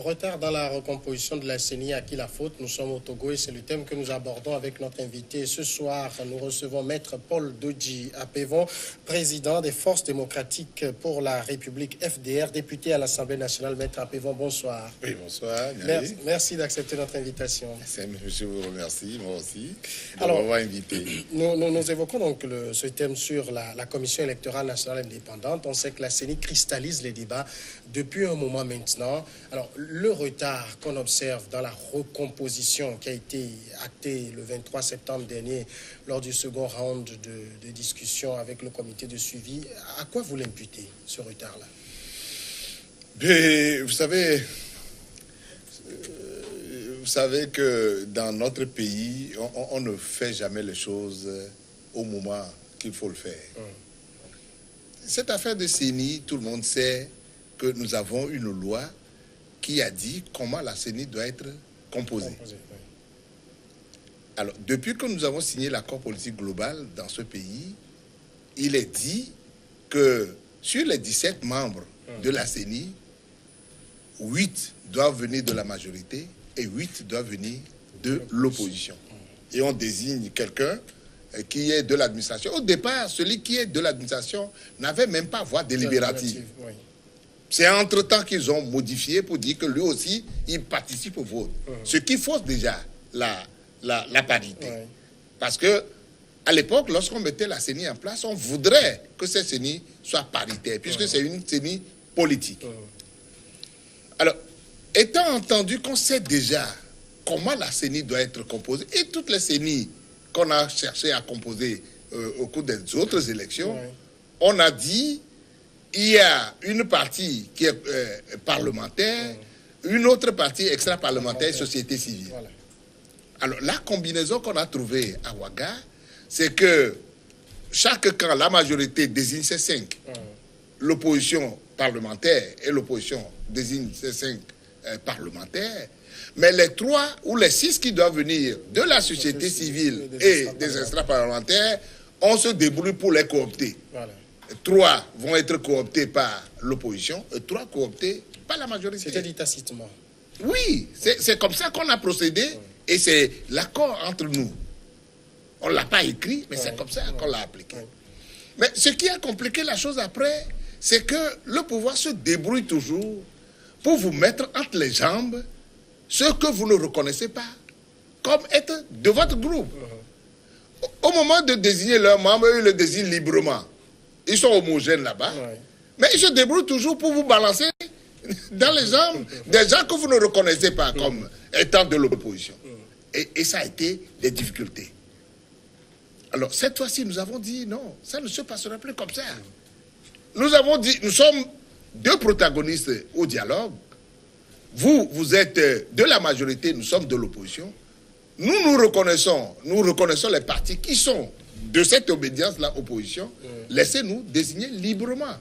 retard dans la recomposition de la CENI, à qui la faute? Nous sommes au Togo et c'est le thème que nous abordons avec notre invité. Ce soir, nous recevons Maître Paul Dodji Apevon, président des Forces démocratiques pour la République FDR, député à l'Assemblée nationale. Maître Apevon, bonsoir. Oui, bonsoir. Merci d'accepter notre invitation. Je vous remercie, moi aussi, de Alors, m'avoir invité. Nous évoquons donc ce thème sur la Commission électorale nationale indépendante. On sait que la CENI cristallise les débats depuis un moment maintenant. Alors, le retard qu'on observe dans la recomposition qui a été actée le 23 septembre dernier lors du second round de discussion avec le comité de suivi, à quoi vous l'imputez, ce retard-là? Vous savez que dans notre pays, on ne fait jamais les choses au moment qu'il faut le faire. Cette affaire de CENI, tout le monde sait que nous avons une loi qui a dit comment la CENI doit être composée. Alors, depuis que nous avons signé l'accord politique global dans ce pays, il est dit que sur les 17 membres de la CENI, 8 doivent venir de la majorité et 8 doivent venir de l'opposition. Et on désigne quelqu'un qui est de l'administration. Au départ, celui qui est de l'administration n'avait même pas voix délibérative. Oui. C'est entre-temps qu'ils ont modifié pour dire que lui aussi, il participe au vote. Ce qui fausse déjà la parité. Oui. Parce que à l'époque, lorsqu'on mettait la CENI en place, on voudrait que cette CENI soit paritaire, puisque c'est une CENI politique. Alors, étant entendu qu'on sait déjà comment la CENI doit être composée, et toutes les CENI qu'on a cherché à composer au cours des autres élections, on a dit il y a une partie qui est parlementaire, une autre partie extra-parlementaire, société civile. Voilà. Alors, la combinaison qu'on a trouvée à Ouaga, c'est que chaque camp, la majorité désigne ses 5. L'opposition parlementaire et l'opposition désigne ses 5 parlementaires. Mais les 3 ou les 6 qui doivent venir de la société civile et des extra-parlementaires, on se débrouille pour les coopter. Voilà. 3 vont être cooptés par l'opposition et 3 cooptés par la majorité. C'était dit tacitement. Oui, c'est comme ça qu'on a procédé et c'est l'accord entre nous. On ne l'a pas écrit, mais c'est comme ça qu'on l'a appliqué. Mais ce qui a compliqué la chose après, c'est que le pouvoir se débrouille toujours pour vous mettre entre les jambes ceux que vous ne reconnaissez pas comme être de votre groupe. Au moment de désigner leurs membres, ils le désignent librement. Ils sont homogènes là-bas. Mais ils se débrouillent toujours pour vous balancer dans les jambes des gens que vous ne reconnaissez pas comme étant de l'opposition. Et ça a été des difficultés. Alors, cette fois-ci, nous avons dit non, ça ne se passera plus comme ça. Nous avons dit, nous sommes 2 protagonistes au dialogue. Vous êtes de la majorité, nous sommes de l'opposition. Nous reconnaissons les partis qui sont de cette obédience-là, opposition. Laissez-nous désigner librement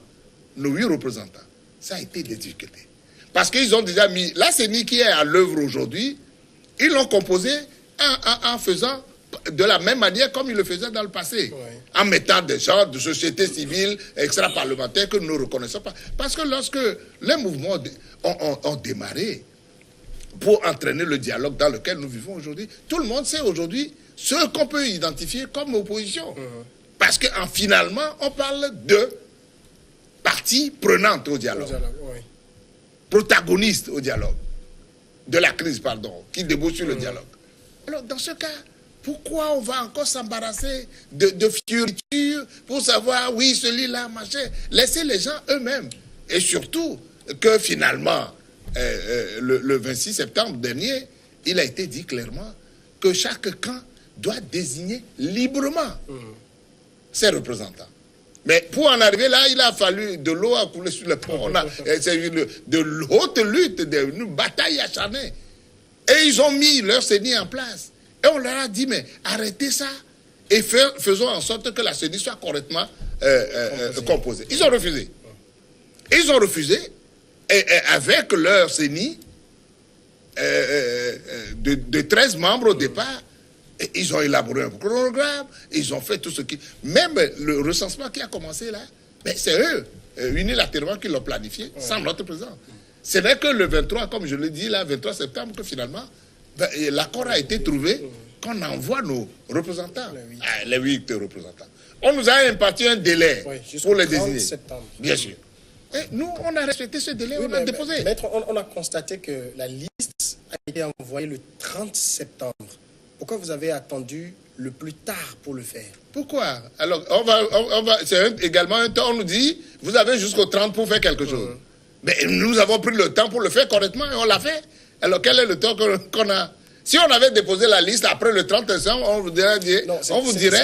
nos 8 représentants. Ça a été des difficultés. Parce qu'ils ont déjà mis la CENI qui est à l'œuvre aujourd'hui, ils l'ont composée en faisant de la même manière comme ils le faisaient dans le passé, en mettant des gens de société civile extra-parlementaire que nous ne reconnaissons pas. Parce que lorsque les mouvements ont démarré pour entraîner le dialogue dans lequel nous vivons aujourd'hui, tout le monde sait aujourd'hui ce qu'on peut identifier comme opposition. Parce qu'en finalement, on parle de parties prenantes au dialogue, protagonistes au dialogue, de la crise, qui débouche sur le dialogue. Alors, dans ce cas, pourquoi on va encore s'embarrasser de fioritures pour savoir, oui, celui-là, machin? Laissez les gens eux-mêmes. Et surtout, que finalement, le 26 septembre dernier, il a été dit clairement que chaque camp doit désigner librement ses représentants. Mais pour en arriver là, il a fallu de l'eau à couler sur le pont. C'est de haute lutte, une bataille acharnée. Et ils ont mis leur CENI en place. Et on leur a dit, mais arrêtez ça et faisons en sorte que la CENI soit correctement composée. Ils ont refusé. Ils ont refusé, et avec leur CENI de 13 membres au départ, et ils ont élaboré un chronogramme, ils ont fait tout ce qui... Même le recensement qui a commencé là, mais c'est eux, unilatéralement, qui l'ont planifié, sans notre président. Ce n'est que le 23, comme je le dis là, 23 septembre, que finalement, l'accord a été trouvé, qu'on envoie nos représentants, les 8 représentants. On nous a imparti un délai pour les désigner. Septembre. Bien sûr. Et nous, on a respecté ce délai, on a déposé. Maître, on a constaté que la liste a été envoyée le 30 septembre. Pourquoi vous avez attendu le plus tard pour le faire? Pourquoi? Alors, c'est également un temps, on nous dit, vous avez jusqu'au 30 pour faire quelque chose. Mais nous avons pris le temps pour le faire correctement et on l'a fait. Alors, quel est le temps qu'on a? Si on avait déposé la liste après le 30 décembre, on vous dirait...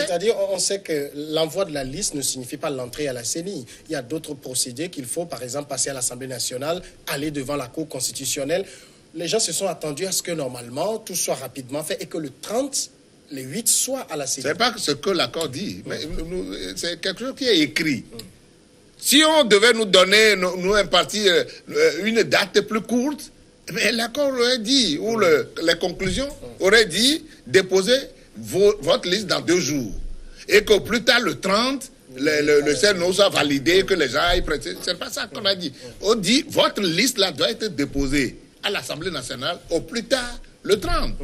C'est-à-dire, on sait que l'envoi de la liste ne signifie pas l'entrée à la CENI. Il y a d'autres procédés qu'il faut, par exemple, passer à l'Assemblée nationale, aller devant la Cour constitutionnelle. Les gens se sont attendus à ce que, normalement, tout soit rapidement fait et que le 30, les 8 soient à la CENI. Ce n'est pas ce que l'accord dit, mais c'est quelque chose qui est écrit. Si on devait nous donner, nous impartir une date plus courte, mais l'accord aurait dit, ou les conclusions auraient dit, déposez votre liste dans 2 jours. Et qu'au plus tard, le 30, le CNO soit validé, que les gens aillent prêter. C'est pas ça qu'on a dit. On dit, votre liste là doit être déposée à l'Assemblée nationale au plus tard, le 30.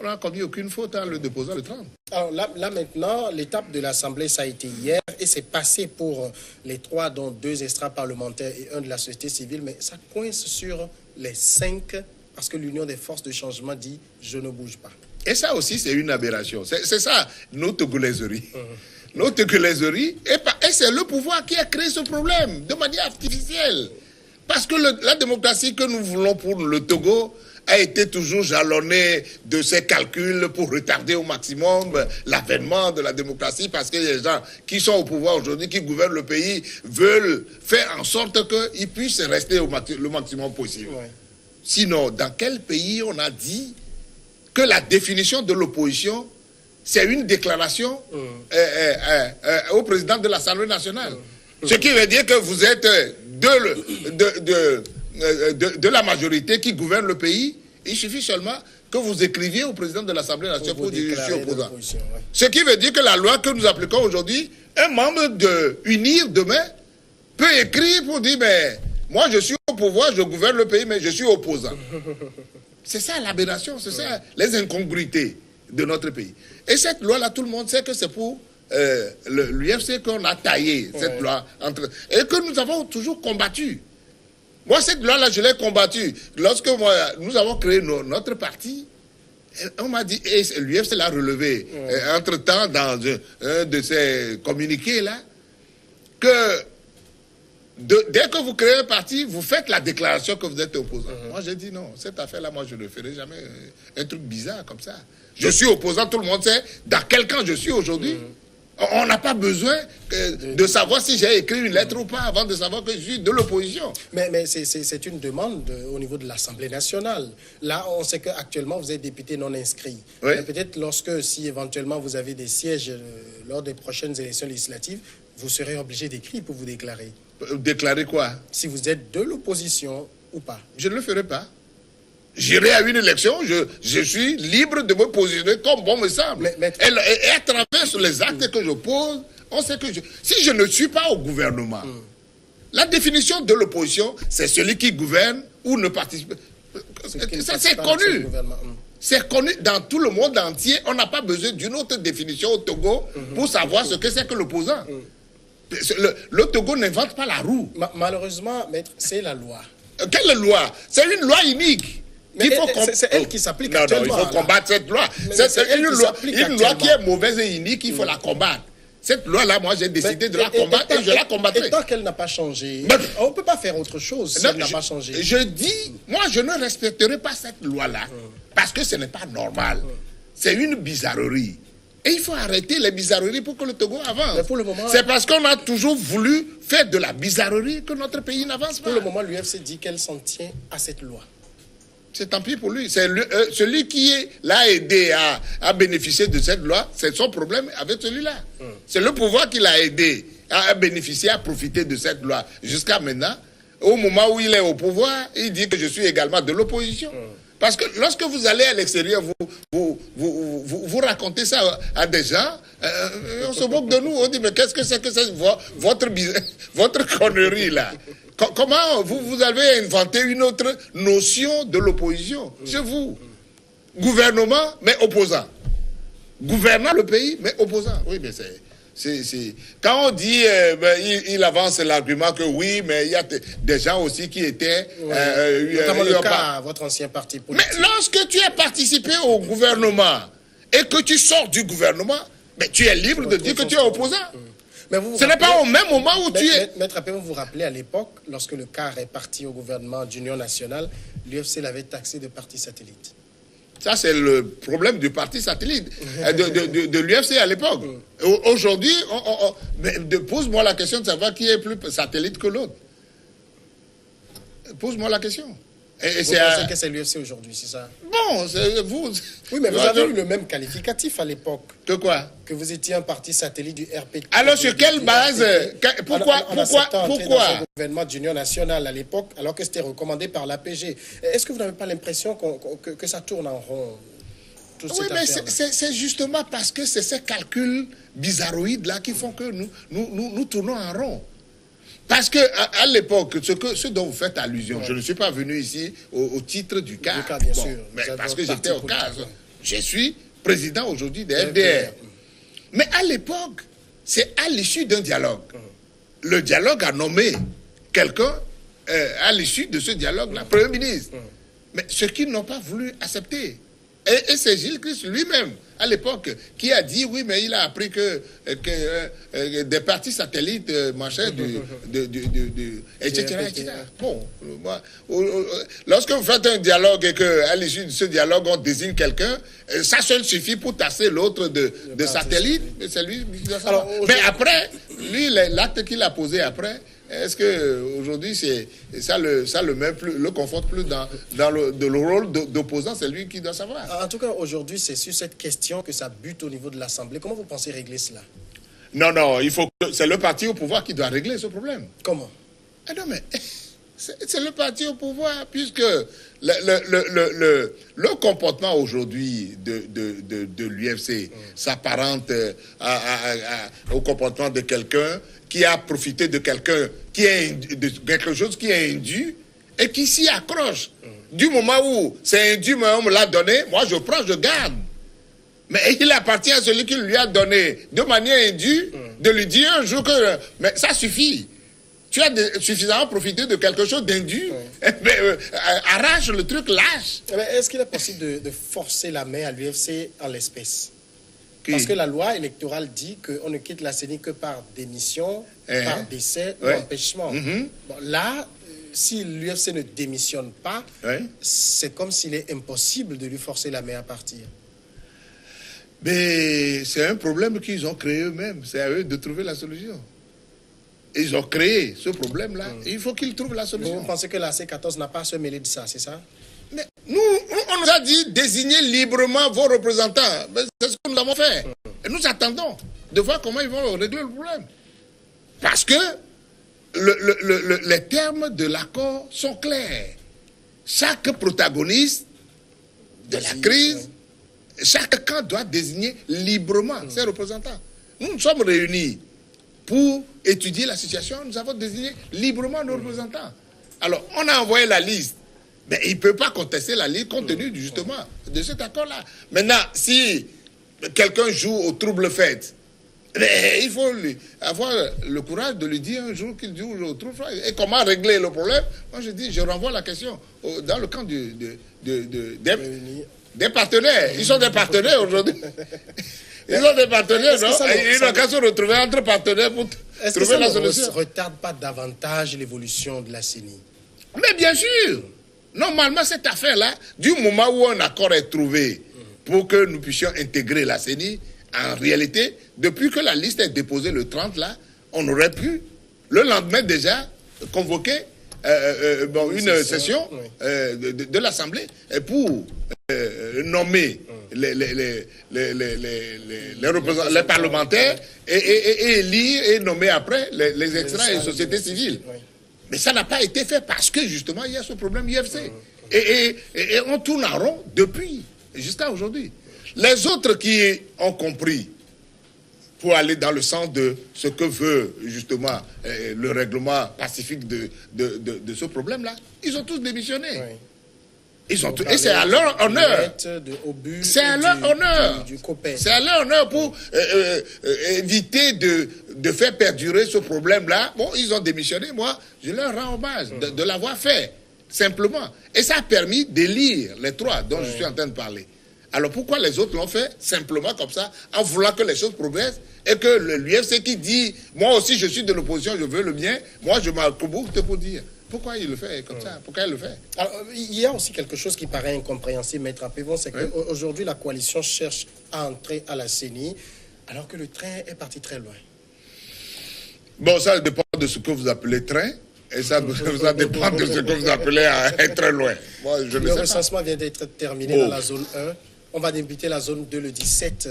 On n'a commis aucune faute en le déposant le 30. Alors là maintenant, l'étape de l'Assemblée, ça a été hier et c'est passé pour les 3, dont 2 extra-parlementaires et 1 de la société civile, mais ça coince sur les 5 parce que l'Union des forces de changement dit « je ne bouge pas ». Et ça aussi, c'est une aberration. C'est ça, notre glaiserie. Notre glaiserie, et c'est le pouvoir qui a créé ce problème de manière artificielle. Parce que la démocratie que nous voulons pour le Togo a été toujours jalonnée de ces calculs pour retarder au maximum l'avènement de la démocratie, parce que les gens qui sont au pouvoir aujourd'hui, qui gouvernent le pays, veulent faire en sorte qu'ils puissent rester le maximum possible. Ouais. Sinon, dans quel pays on a dit que la définition de l'opposition, c'est une déclaration au président de l'Assemblée nationale? Ce qui veut dire que vous êtes de la majorité qui gouverne le pays. Il suffit seulement que vous écriviez au président de l'Assemblée nationale pour dire je suis opposant. Ouais. Ce qui veut dire que la loi que nous appliquons aujourd'hui, un membre de UNIR demain peut écrire pour dire mais moi je suis au pouvoir, je gouverne le pays, mais je suis opposant. C'est ça l'aberration, c'est ça les incongruités de notre pays. Et cette loi-là, tout le monde sait que c'est pour l'UFC qu'on a taillé, cette loi, et que nous avons toujours combattu. Moi, cette loi-là, je l'ai combattue. Lorsque nous avons créé notre parti, on m'a dit, et l'UFC l'a relevé, entre-temps, dans un de ces communiqués-là, que dès que vous créez un parti, vous faites la déclaration que vous êtes opposant. Moi, j'ai dit non, cette affaire-là, moi, je ne ferai jamais un truc bizarre comme ça. Je suis opposant, tout le monde sait dans quel camp je suis aujourd'hui. On n'a pas besoin de savoir si j'ai écrit une lettre ou pas avant de savoir que je suis de l'opposition. Mais c'est une demande au niveau de l'Assemblée nationale. Là, on sait qu'actuellement, vous êtes député non inscrit. Oui. Peut-être lorsque, si éventuellement vous avez des sièges lors des prochaines élections législatives, vous serez obligé d'écrire pour vous déclarer. Déclarer quoi? Si vous êtes de l'opposition ou pas. Je ne le ferai pas. J'irai à une élection, je suis libre de me positionner comme bon me semble. Et à travers les actes que je pose, on sait que si je ne suis pas au gouvernement, la définition de l'opposition, c'est celui qui gouverne ou ne participe. Ça, c'est connu. C'est connu dans tout le monde entier. On n'a pas besoin d'une autre définition au Togo pour savoir ce que c'est que l'opposant. Le Togo n'invente pas la roue. Malheureusement, maître, c'est la loi. Quelle loi? C'est une loi unique. C'est elle qui s'applique actuellement. Non, il faut combattre cette loi. C'est une loi qui est mauvaise et unique, il faut la combattre. Cette loi-là, moi, j'ai décidé de la combattre et je la combattrai. Et tant qu'elle n'a pas changé, on ne peut pas faire autre chose si elle n'a pas changé. Je dis, moi, je ne respecterai pas cette loi-là parce que ce n'est pas normal. C'est une bizarrerie. Et il faut arrêter les bizarreries pour que le Togo avance. C'est parce qu'on a toujours voulu faire de la bizarrerie que notre pays n'avance pas. Pour le moment, l'UFC dit qu'elle s'en tient à cette loi. C'est tant pis pour lui. C'est celui qui l'a aidé à bénéficier de cette loi, c'est son problème avec celui-là. C'est le pouvoir qui l'a aidé à bénéficier, à profiter de cette loi. Jusqu'à maintenant, au moment où il est au pouvoir, il dit que je suis également de l'opposition. Parce que lorsque vous allez à l'extérieur, vous racontez ça à des gens, on se moque de nous, on dit mais qu'est-ce que c'est que votre connerie là? Comment vous avez inventé une autre notion de l'opposition chez vous? Gouvernement, mais opposant. Gouvernant le pays, mais opposant. Oui, mais c'est... Quand on dit, il avance l'argument que oui, mais il y a des gens aussi qui étaient... notamment le cas, votre ancien parti politique. Mais lorsque tu as participé au gouvernement et que tu sors du gouvernement, mais tu es libre de dire que tu es opposant. Mais ce n'est pas au même moment où tu es... Maître Appé, vous vous rappelez à l'époque, lorsque le CAR est parti au gouvernement d'Union nationale, l'UFC l'avait taxé de parti satellite. Ça, c'est le problème du parti satellite, de l'UFC à l'époque. Aujourd'hui, pose-moi la question de savoir qui est plus satellite que l'autre. Pose-moi la question. Et vous pensez que c'est l'UFC aujourd'hui, c'est ça? Bon, vous... Oui, mais vous avez eu le même qualificatif à l'époque. Que quoi? Que vous étiez un parti satellite du RPT. Alors, sur quelle base? Pourquoi? Dans un gouvernement d'Union nationale à l'époque, alors que c'était recommandé par l'APG. Est-ce que vous n'avez pas l'impression que ça tourne en rond? Oui, mais c'est justement parce que c'est ces calculs bizarroïdes-là qui font que nous tournons en rond. Parce que à l'époque, ce dont vous faites allusion, je ne suis pas venu ici au titre du CAR. Bien sûr. Mais parce que j'étais au CAR. Je suis président aujourd'hui des FDR. Mais à l'époque, c'est à l'issue d'un dialogue. Le dialogue a nommé quelqu'un à l'issue de ce dialogue-là, Premier ministre. Mais ce qu'ils n'ont pas voulu accepter. Et c'est Gilles Christ lui-même, à l'époque, qui a dit, oui, mais il a appris que des partis satellites, machin, etc. Bon, lorsque vous faites un dialogue et qu'à l'issue de ce dialogue, on désigne quelqu'un, ça seul suffit pour tasser l'autre de satellite. C'est lui qui doit savoir. Mais après, lui, l'acte qu'il a posé après, est-ce qu'aujourd'hui, ça le conforte plus dans le rôle d'opposant? C'est lui qui doit savoir. En tout cas, aujourd'hui, c'est sur cette question que ça bute au niveau de l'Assemblée. Comment vous pensez régler cela? Non, c'est le parti au pouvoir qui doit régler ce problème. Comment? Ah non, mais c'est le parti au pouvoir, puisque le comportement aujourd'hui de l'UFC s'apparente au comportement de quelqu'un qui a profité de quelque chose qui est indu et qui s'y accroche. Du moment où c'est indu, mais on me l'a donné, moi je prends, je garde. Mais il appartient à celui qui lui a donné de manière indue de lui dire un jour que... Mais ça suffit. Tu as suffisamment profité de quelque chose d'indu. Arrache le truc, lâche. Est-ce qu'il est possible de forcer la main à l'UFC en l'espèce? Parce que la loi électorale dit qu'on ne quitte la CENI que par démission, par décès ou empêchement. Bon, là, si l'UFC ne démissionne pas, c'est comme s'il est impossible de lui forcer la main à partir. Mais c'est un problème qu'ils ont créé eux-mêmes. C'est à eux de trouver la solution. Ils ont créé ce problème-là. Il faut qu'ils trouvent la solution. Vous pensez que la C14 n'a pas à se mêler de ça, c'est ça? Mais nous, on nous a dit désigner librement vos représentants. C'est ce que nous avons fait. Et nous attendons de voir comment ils vont régler le problème. Parce que les termes de l'accord sont clairs. Chaque protagoniste de la crise, chaque camp doit désigner librement ses représentants. Nous nous sommes réunis pour étudier la situation. Nous avons désigné librement nos représentants. Alors, on a envoyé la liste. Mais il ne peut pas contester la liste compte tenu justement de cet accord-là. Maintenant, si quelqu'un joue au trouble-fête, il faut avoir le courage de lui dire un jour qu'il joue au trouble-fête. Et comment régler le problème? Moi, je dis, je renvoie la question dans le camp des partenaires. Ils sont des partenaires aujourd'hui. Ils ont des partenaires, non? Ils n'ont qu'à se retrouver entre partenaires pour trouver la solution. Est-ce que ça ne retarde pas davantage l'évolution de la CENI? Mais bien sûr. Normalement, cette affaire-là, du moment où un accord est trouvé pour que nous puissions intégrer la CENI, en réalité, depuis que la liste est déposée le 30, là, on aurait pu, le lendemain déjà, convoquer une session de l'Assemblée pour nommer les parlementaires et élire et nommer après les extras et sociétés civiles. Mais ça n'a pas été fait parce que justement il y a ce problème UFC. Et on tourne en rond depuis jusqu'à aujourd'hui. Les autres qui ont compris pour aller dans le sens de ce que veut justement le règlement pacifique de ce problème-là. Ils ont tous démissionné. Oui. Ils ont et c'est à leur honneur. C'est à leur honneur. C'est à leur honneur pour éviter de faire perdurer ce problème-là. Bon, ils ont démissionné. Moi, je leur rends hommage de l'avoir fait, simplement. Et ça a permis d'élire les trois dont je suis en train de parler. Alors pourquoi les autres l'ont fait simplement comme ça, en voulant que les choses progressent, et que l'UFC qui dit, moi aussi je suis de l'opposition, je veux le bien, moi je m'accouboute pour dire. Pourquoi il le fait comme ça? Pourquoi il le fait? Alors, il y a aussi quelque chose qui paraît incompréhensible, Maître Apévon, c'est qu'aujourd'hui, la coalition cherche à entrer à la CENI, alors que le train est parti très loin. Bon, ça dépend de ce que vous appelez train, et ça dépend de ce que vous appelez être très loin. Moi, je le recensement vient d'être terminé dans la zone 1. On va débuter la zone 2 le 17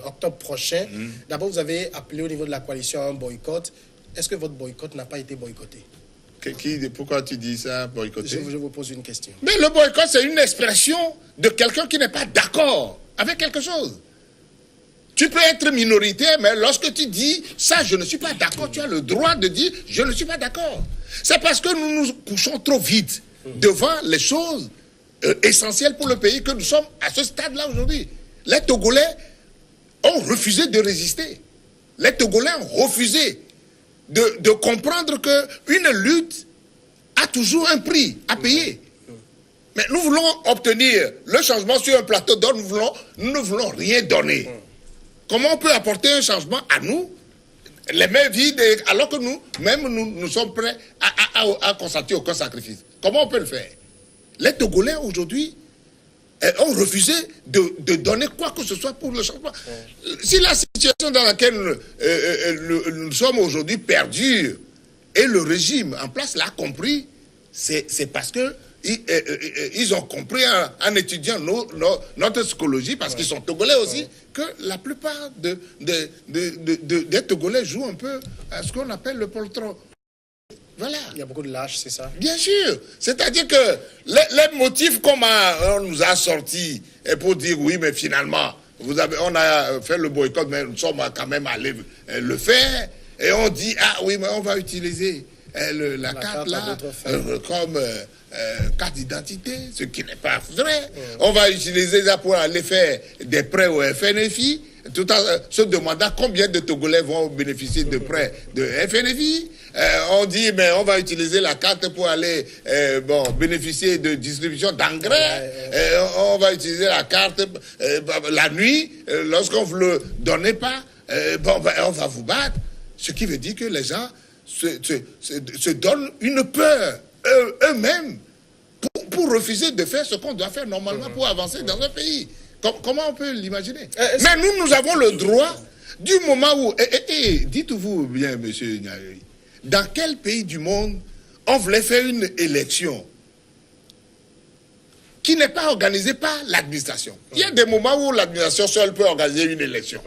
octobre prochain. D'abord, vous avez appelé au niveau de la coalition à un boycott. Est-ce que votre boycott n'a pas été boycotté? Pourquoi tu dis ça, boycotter? Je vous pose une question. Mais le boycott, c'est une expression de quelqu'un qui n'est pas d'accord avec quelque chose. Tu peux être minoritaire, mais lorsque tu dis ça, je ne suis pas d'accord, tu as le droit de dire je ne suis pas d'accord. C'est parce que nous nous couchons trop vite devant les choses essentielles pour le pays que nous sommes à ce stade-là aujourd'hui. Les Togolais ont refusé de résister. Les Togolais ont refusé de comprendre qu'une lutte a toujours un prix à payer. Mais nous voulons obtenir le changement sur un plateau d'or, nous ne voulons rien donner. Comment on peut apporter un changement à nous, les mains vides, alors que nous sommes prêts à consentir aucun sacrifice? Comment on peut le faire? Les Togolais aujourd'hui ont refusé de donner quoi que ce soit pour le changement. Si la situation dans laquelle nous sommes aujourd'hui perdure et le régime en place l'a compris, c'est parce que ils ont compris en étudiant notre psychologie, parce qu'ils sont Togolais aussi, que la plupart des Togolais jouent un peu à ce qu'on appelle le poltron. Voilà. Il y a beaucoup de lâches, c'est ça? Bien sûr. C'est-à-dire que les motifs qu'on nous a sortis pour dire oui, mais finalement, on a fait le boycott, mais nous sommes quand même allés le faire. Et on dit, ah oui, mais on va utiliser la carte là comme carte d'identité, ce qui n'est pas vrai. On va utiliser ça pour aller faire des prêts au FNFI, tout en se demandant combien de Togolais vont bénéficier de prêts de FNFI. On dit, mais on va utiliser la carte pour aller bénéficier de distribution d'engrais. On va utiliser la carte la nuit, lorsqu'on ne vous le donnez pas, on va vous battre. Ce qui veut dire que les gens se donnent une peur eux-mêmes pour refuser de faire ce qu'on doit faire normalement pour avancer dans un pays. Comment on peut l'imaginer? Mais nous avons le droit, du moment où... dites-vous bien, monsieur Nyari, dans quel pays du monde on voulait faire une élection qui n'est pas organisée par l'administration? Il y a des moments où l'administration seule peut organiser une élection.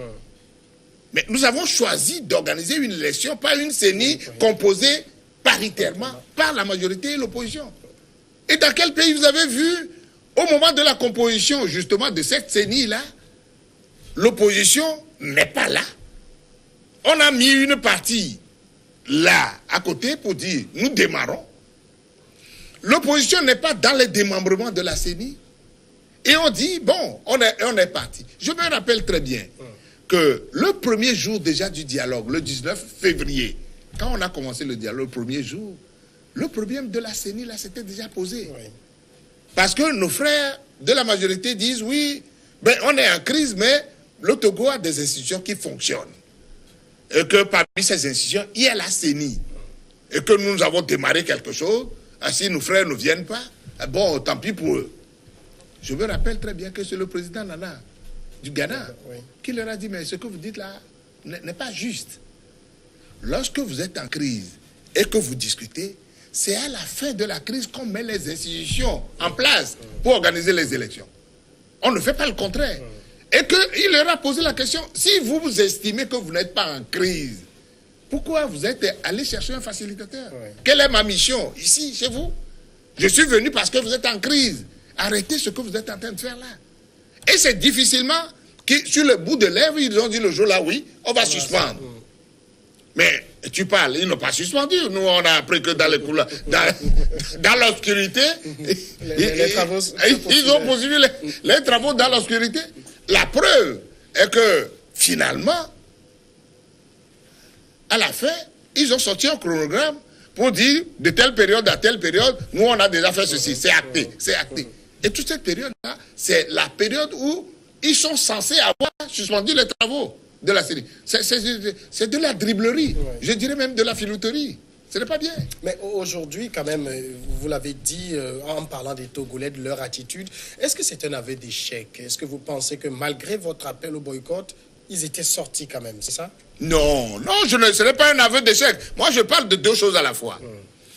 Mais nous avons choisi d'organiser une élection par une CENI composée paritairement par la majorité et l'opposition. Et dans quel pays vous avez vu, au moment de la composition justement de cette CENI-là, l'opposition n'est pas là. On a mis une partie là, à côté, pour dire, nous démarrons. L'opposition n'est pas dans les démembrements de la CENI. Et on dit, bon, on est parti. Je me rappelle très bien que le premier jour déjà du dialogue, le 19 février, quand on a commencé le dialogue, le premier jour, le problème de la CENI, là, s'était déjà posé. Oui. Parce que nos frères de la majorité disent, oui, ben, on est en crise, mais le Togo a des institutions qui fonctionnent. Et que parmi ces institutions, il y a la CENI. Et que nous avons démarré quelque chose, si nos frères ne viennent pas, bon, tant pis pour eux. Je me rappelle très bien que c'est le président Nana du Ghana qui leur a dit, mais ce que vous dites là n'est pas juste. Lorsque vous êtes en crise et que vous discutez, c'est à la fin de la crise qu'on met les institutions en place pour organiser les élections. On ne fait pas le contraire. Et qu'il leur a posé la question, si vous estimez que vous n'êtes pas en crise, pourquoi vous êtes allé chercher un facilitateur? Quelle est ma mission ici, chez vous? Je suis venu parce que vous êtes en crise. Arrêtez ce que vous êtes en train de faire là. Et c'est difficilement qui, sur le bout de lèvres, ils ont dit le jour-là, oui, on va suspendre. Mais tu parles, ils n'ont pas suspendu. Nous, on a appris que dans les couloirs, dans l'obscurité, ils ont poursuivi les travaux dans l'obscurité. La preuve est que, finalement, à la fin, ils ont sorti un chronogramme pour dire de telle période à telle période, nous, on a déjà fait ceci. C'est acté, c'est acté. Et toute cette période-là, c'est la période où ils sont censés avoir suspendu les travaux de la série. C'est de la driblerie, je dirais même de la filouterie. Ce n'est pas bien. Mais aujourd'hui, quand même, vous l'avez dit en parlant des Togolais, de leur attitude, est-ce que c'est un aveu d'échec? Est-ce que vous pensez que malgré votre appel au boycott, ils étaient sortis quand même, c'est ça? Non, ce n'est pas un aveu d'échec. Moi, je parle de deux choses à la fois.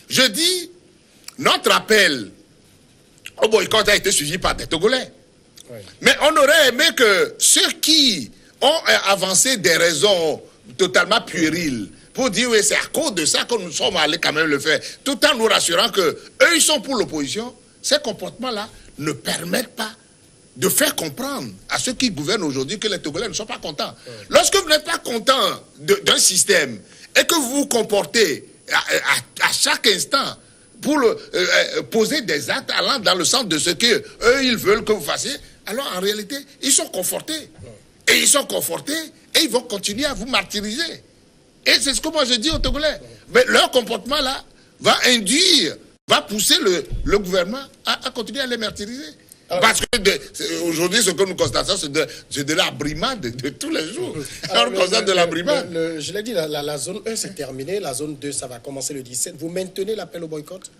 Je dis, notre appel au boycott a été suivi par des Togolais. Mais on aurait aimé que ceux qui ont avancé des raisons totalement puériles pour dire oui, c'est à cause de ça que nous sommes allés quand même le faire, tout en nous rassurant que eux ils sont pour l'opposition, ces comportements-là ne permettent pas de faire comprendre à ceux qui gouvernent aujourd'hui que les Togolais ne sont pas contents. Lorsque vous n'êtes pas content d'un système et que vous vous comportez à chaque instant pour poser des actes allant dans le sens de ce qu'eux ils veulent que vous fassiez, alors en réalité, ils sont confortés. Et ils sont confortés et ils vont continuer à vous martyriser. Et c'est ce que moi je dis aux Togolais. Mais leur comportement là va pousser le gouvernement à continuer à les martyriser. Parce que aujourd'hui, ce que nous constatons, c'est de la brimade de tous les jours. Alors, on constate de la brimade. Je l'ai dit, la zone 1 c'est terminé, la zone 2 ça va commencer le 17. Vous maintenez l'appel au boycott?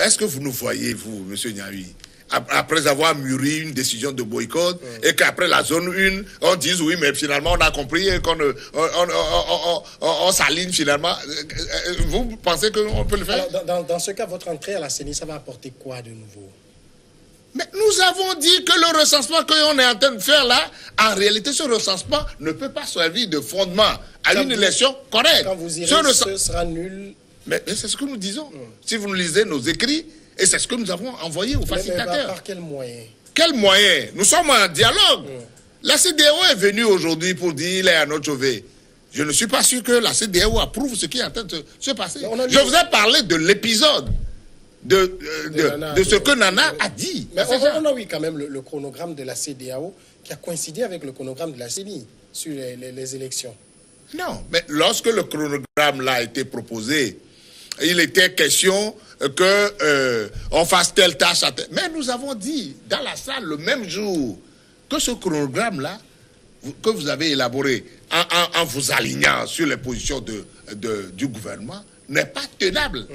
Est-ce que vous nous voyez, vous, M. Niaoui, après avoir mûri une décision de boycott, et qu'après la zone 1, on dise oui, mais finalement on a compris et qu'on on s'aligne finalement. Vous pensez qu'on peut le faire? Alors, dans ce cas, votre entrée à la CENI, ça va apporter quoi de nouveau? Mais nous avons dit que le recensement qu'on est en train de faire là, en réalité, ce recensement ne peut pas servir de fondement à une élection correcte. Quand vous irez, ce sera nul. Mais c'est ce que nous disons. Si vous nous lisez nos écrits, et c'est ce que nous avons envoyé aux facilitateurs. Par quel moyen? Quel moyen? Nous sommes en dialogue. La CEDEAO est venue aujourd'hui pour dire il est à notre chevet. Je ne suis pas sûr que la CEDEAO approuve ce qui est en train de se passer. Je vous ai parlé de l'épisode de ce que Nana a dit. Mais on a eu quand même le chronogramme de la CEDEAO qui a coïncidé avec le chronogramme de la CENI sur les élections. Non, mais lorsque le chronogramme là a été proposé, il était question que on fasse telle tâche à telle. Mais nous avons dit dans la salle le même jour que ce chronogramme là que vous avez élaboré en vous alignant sur les positions du gouvernement n'est pas tenable.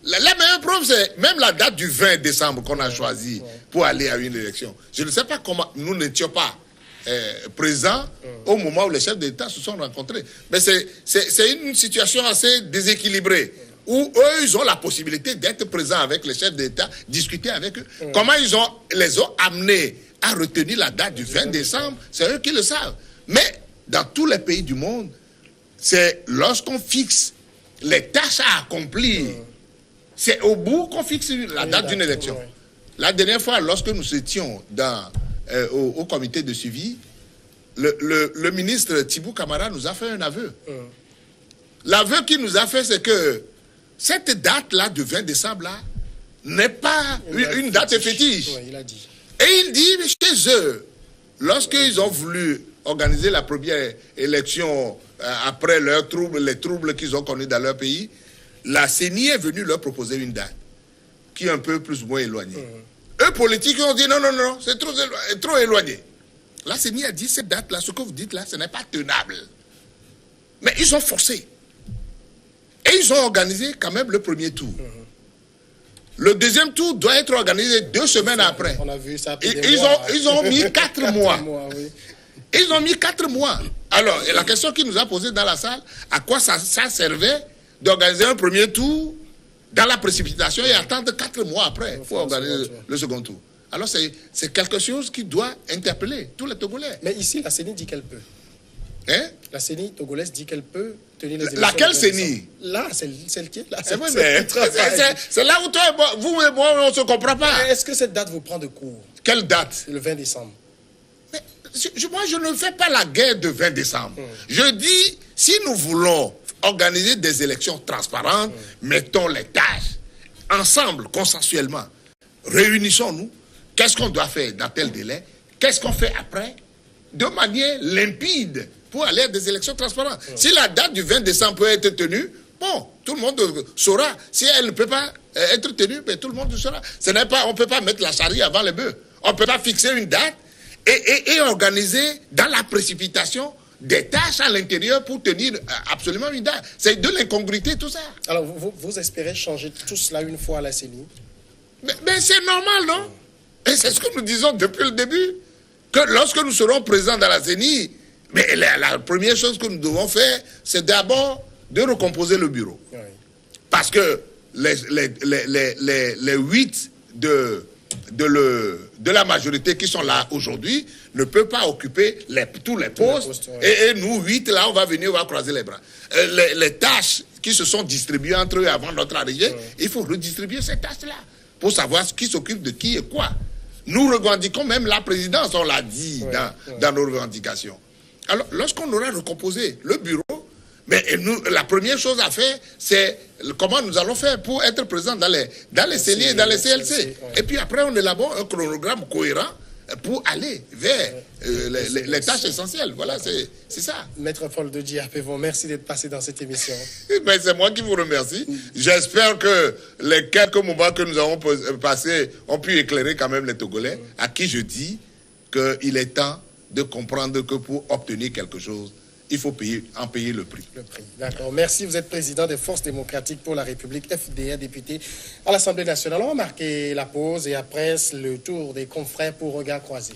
La meilleure preuve, c'est même la date du 20 décembre qu'on a choisi pour aller à une élection. Je ne sais pas comment nous n'étions pas présents au moment où les chefs d'État se sont rencontrés. Mais c'est une situation assez déséquilibrée où eux, ils ont la possibilité d'être présents avec les chefs d'État, discuter avec eux. Comment les ont amenés à retenir la date du 20 décembre, c'est eux qui le savent. Mais dans tous les pays du monde, c'est lorsqu'on fixe les tâches à accomplir, c'est au bout qu'on fixe la date d'une élection. La dernière fois, lorsque nous étions au comité de suivi, le ministre Thibou Camara nous a fait un aveu. L'aveu qu'il nous a fait, c'est que cette date-là, du 20 décembre-là, n'est pas une date fétiche. Il a dit. Et il dit, chez eux, lorsqu'ils ont voulu organiser la première élection après les troubles qu'ils ont connus dans leur pays, la CENI est venue leur proposer une date qui est un peu plus ou moins éloignée. Eux, politiques, ont dit non, c'est trop éloigné. La CENI a dit, cette date-là, ce que vous dites là, ce n'est pas tenable. Mais ils ont forcé. Et ils ont organisé quand même le premier tour. Le deuxième tour doit être organisé 2 semaines après. On a vu ça. Ils ont mis 4 mois. Oui. Ils ont mis 4 mois. Alors, et la question qu'il nous a posée dans la salle, à quoi ça servait d'organiser un premier tour dans la précipitation et attendre 4 mois après pour organiser le second tour? Alors, c'est quelque chose qui doit interpeller tous les Togolais. Mais ici, la CENI dit qu'elle peut. Hein? La CENI togolaise dit qu'elle peut tenir les élections. Laquelle CENI? Là, celle qui est là. C'est là où toi et moi, vous et moi, on ne se comprend pas. Est-ce que cette date vous prend de court? Quelle date? Le 20 décembre. Mais Moi, je ne fais pas la guerre de 20 décembre. Je dis, si nous voulons organiser des élections transparentes, mettons les tâches ensemble, consensuellement. Réunissons-nous. Qu'est-ce qu'on doit faire dans tel délai? Qu'est-ce qu'on fait après? De manière limpide pour aller à des élections transparentes. Si la date du 20 décembre peut être tenue, bon, tout le monde saura. Si elle ne peut pas être tenue, ben, tout le monde le saura. On ne peut pas mettre la charrue avant les bœufs. On ne peut pas fixer une date et organiser dans la précipitation des tâches à l'intérieur pour tenir absolument une date. C'est de l'incongruité, tout ça. Alors, vous espérez changer tout cela une fois à la CENI? Mais c'est normal, non? Et c'est ce que nous disons depuis le début. Que lorsque nous serons présents dans la CENI, mais la première chose que nous devons faire, c'est d'abord de recomposer le bureau. Oui. Parce que les 8 de la majorité qui sont là aujourd'hui ne peuvent pas occuper tous les postes. Oui. Et nous, 8, là, on va venir, on va croiser les bras. Les tâches qui se sont distribuées entre eux avant notre arrivée, il faut redistribuer ces tâches-là pour savoir qui s'occupe de qui et quoi. Nous revendiquons même la présidence, on l'a dit dans nos revendications. Alors, lorsqu'on aura recomposé le bureau, mais la première chose à faire, c'est comment nous allons faire pour être présents dans les CENI et dans les CLC. Et puis après, on élabore un chronogramme cohérent pour aller vers les tâches essentielles. Voilà, c'est ça. Maître Paul de Diapévon, merci d'être passé dans cette émission. Mais c'est moi qui vous remercie. J'espère que les quelques moments que nous avons passés ont pu éclairer quand même les Togolais, à qui je dis qu'il est temps de comprendre que pour obtenir quelque chose, il faut en payer le prix. Le prix, d'accord. Merci. Vous êtes président des Forces démocratiques pour la République, FDR, député à l'Assemblée nationale. On va marquer la pause et après le tour des confrères pour Regard croisé.